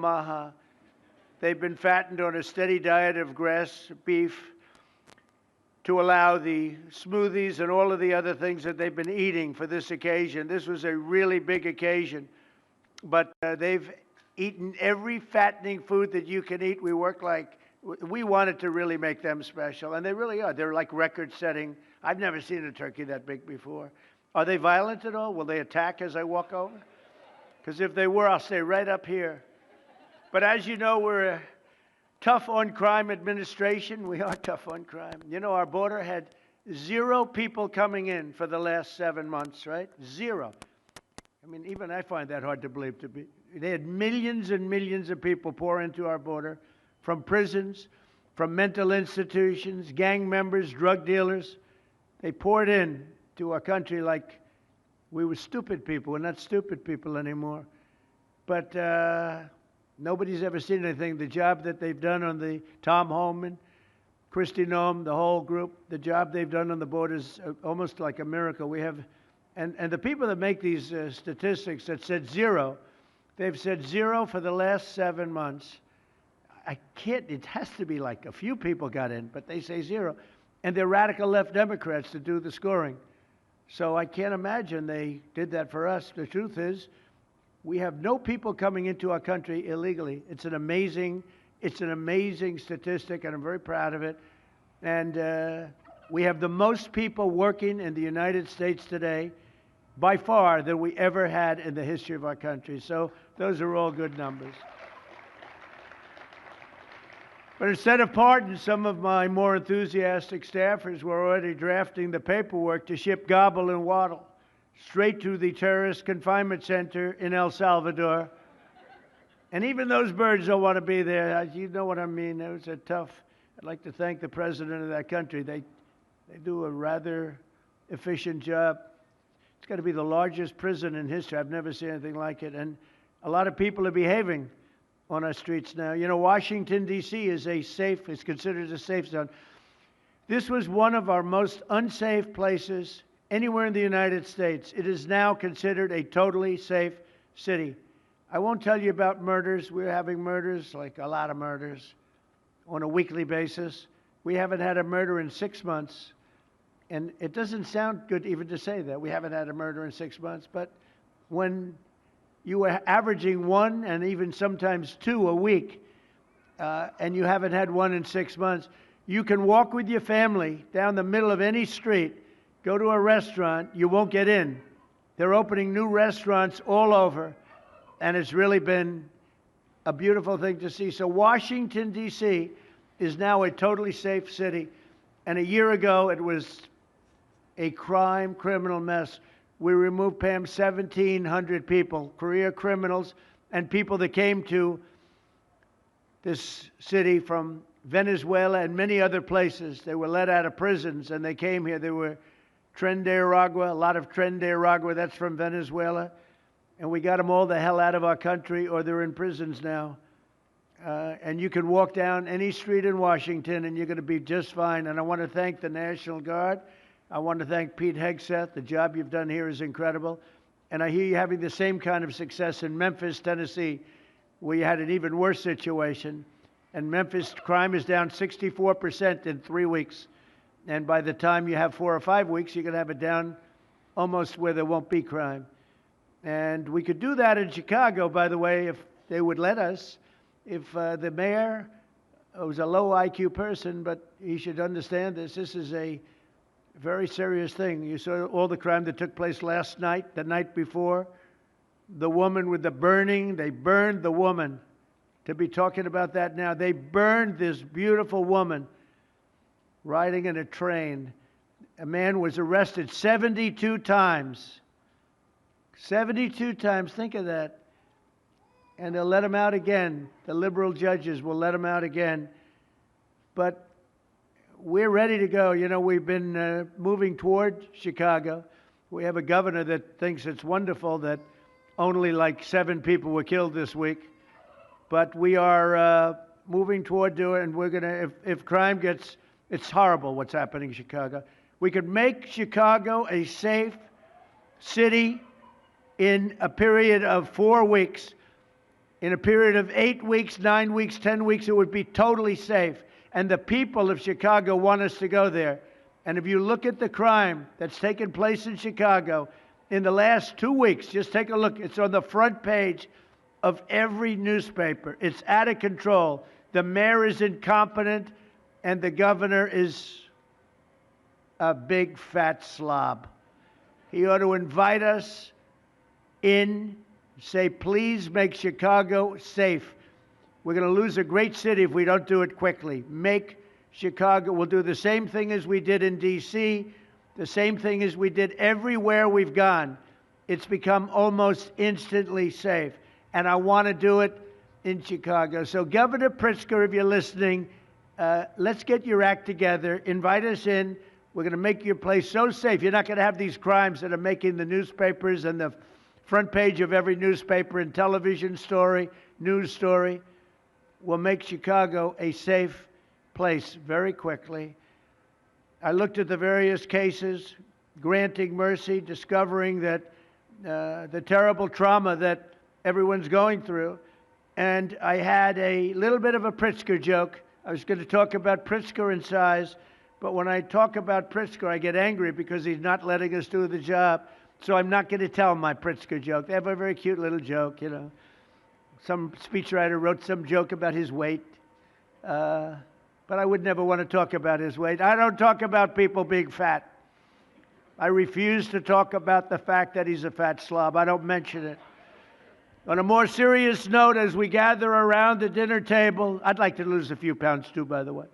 Omaha. They've been fattened on a steady diet of grass, beef, to allow the smoothies and all of the other things that they've been eating for this occasion. This was a really big occasion, but they've eaten every fattening food that you can eat. We wanted to really make them special, and they really are. They're like record-setting. I've never seen a turkey that big before. Are they violent at all? Will they attack as I walk over? Because if they were, I'll stay right up here. But as you know, we're a tough on crime administration. We are tough on crime. You know, our border had 0 people coming in for the last 7 months, right? 0. I mean, even I find that hard to believe to be. They had millions and millions of people pour into our border from prisons, from mental institutions, gang members, drug dealers. They poured in to our country like we were stupid people. We're not stupid people anymore. But nobody's ever seen anything. The job that they've done on the Tom Homan, Kristi Noem, the whole group, the job they've done on the border is almost like a miracle. We have, and the people that make these statistics that said 0, they've said 0 for the last 7 months. I can't, it has to be like a few people got in, but they say 0. And they're radical left Democrats to do the scoring. So I can't imagine they did that for us. The truth is, we have no people coming into our country illegally. It's an amazing statistic, and I'm very proud of it. And we have the most people working in the United States today, by far, than we ever had in the history of our country. So those are all good numbers. But instead of pardons, some of my more enthusiastic staffers were already drafting the paperwork to ship Gobble and Waddle straight to the terrorist confinement center in El Salvador. And even those birds don't want to be there. You know what I mean? It was a tough. I'd like to thank the president of that country. They do a rather efficient job. It's got to be the largest prison in history. I've never seen anything like it. And a lot of people are behaving on our streets now. You know, Washington, D.C. is considered a safe zone. This was one of our most unsafe places anywhere in the United States. It is now considered a totally safe city. I won't tell you about murders. We're having murders, like a lot of murders, on a weekly basis. We haven't had a murder in 6 months. And it doesn't sound good even to say that. We haven't had a murder in 6 months. But when you were averaging 1 and even sometimes 2 a week, and you haven't had 1 in 6 months, you can walk with your family down the middle of any street, go to a restaurant, you won't get in. They're opening new restaurants all over, and it's really been a beautiful thing to see. So Washington, D.C. is now a totally safe city, and a year ago it was a criminal mess. We removed, Pam, 1,700 people, career criminals, and people that came to this city from Venezuela and many other places. They were let out of prisons, and they came here. They were Tren de Aragua, a lot of Tren de Aragua, that's from Venezuela. And we got them all the hell out of our country, or they're in prisons now. And you can walk down any street in Washington, and you're going to be just fine. And I want to thank the National Guard. I want to thank Pete Hegseth. The job you've done here is incredible. And I hear you having the same kind of success in Memphis, Tennessee, where you had an even worse situation. And Memphis crime is down 64% in 3 weeks. And by the time you have 4 or 5 weeks, you're going to have it down almost where there won't be crime. And we could do that in Chicago, by the way, if they would let us. If the mayor was a low IQ person, but he should understand this. This is a very serious thing. You saw all the crime that took place last night, the night before. The woman with the burning, they burned the woman. To be talking about that now, they burned this beautiful woman riding in a train. A man was arrested 72 times. 72 times, think of that. And they'll let him out again. The liberal judges will let him out again. But we're ready to go. You know, we've been moving toward Chicago. We have a governor that thinks it's wonderful that only like 7 people were killed this week. But we are moving toward doing it, and we're going to, if crime gets, it's horrible what's happening in Chicago. We could make Chicago a safe city in a period of 4 weeks. In a period of 8 weeks, 9 weeks, 10 weeks, it would be totally safe. And the people of Chicago want us to go there. And if you look at the crime that's taken place in Chicago in the last 2 weeks, just take a look. It's on the front page of every newspaper. It's out of control. The mayor is incompetent, and the governor is a big fat slob. He ought to invite us in, say, please make Chicago safe. We're going to lose a great city if we don't do it quickly. Make Chicago. We'll do the same thing as we did in D.C., the same thing as we did everywhere we've gone. It's become almost instantly safe. And I want to do it in Chicago. So Governor Pritzker, if you're listening, let's get your act together. Invite us in. We're going to make your place so safe. You're not going to have these crimes that are making the newspapers and the front page of every newspaper and television story, news story. We'll make Chicago a safe place very quickly. I looked at the various cases, granting mercy, discovering that the terrible trauma that everyone's going through. And I had a little bit of a Pritzker joke. I was going to talk about Pritzker in size, but when I talk about Pritzker, I get angry because he's not letting us do the job. So I'm not going to tell my Pritzker joke. They have a very cute little joke, you know. Some speechwriter wrote some joke about his weight. But I would never want to talk about his weight. I don't talk about people being fat. I refuse to talk about the fact that he's a fat slob. I don't mention it. On a more serious note, as we gather around the dinner table, I'd like to lose a few pounds too, by the way.